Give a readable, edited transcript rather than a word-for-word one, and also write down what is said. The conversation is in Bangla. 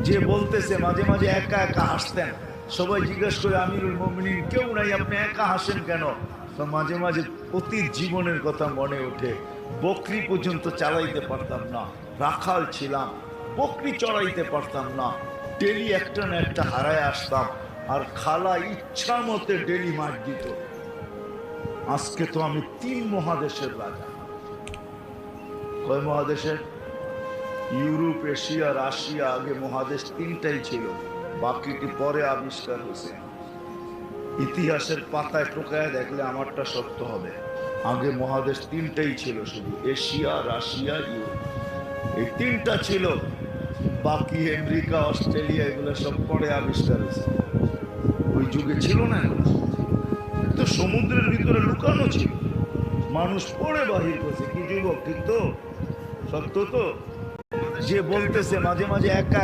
যে বলতেছে মাঝে মাঝে একা একা হাসতেন, সবাই জিজ্ঞেস করে আমিরুল মুমিনিন কেউ নাই, আপনি একা হাসেন কেন? তো মাঝে মাঝে অতীত জীবনের কথা মনে ওঠে। বকরি পর্যন্ত চালাইতে পারতাম না, রাখাল ছিলাম, বকরি চড়াইতে পারতাম না, ডেলি একটা না একটা হারায় আসতাম, আর খালা ইচ্ছা মতে ডেলি মার দিত। আজকে তো আমি 3 মহাদেশের রাজা। কয় মহাদেশের? Europe, Asia, Russia. আগে মহাদেশ 3টাই ছিল, বাকিটি পরে আবিষ্কার হয়েছে। ইতিহাসের পাতায় টোকায় দেখলে আমারটা সত্য হবে। আগে মহাদেশ 3টাই ছিল, শুধু এশিয়া, রাশিয়া, ইউরোপ, এই 3টা ছিল। বাকি আমেরিকা, অস্ট্রেলিয়া এগুলো সব পরে আবিষ্কার হয়েছে। ওই যুগে ছিল না এগুলো, তো সমুদ্রের ভিতরে লুকানো ছিল, মানুষ পড়ে বাহির করছে। কি যুবক, ঠিক তো? সত্য তো? যে বলতেছে মাঝে মাঝে একা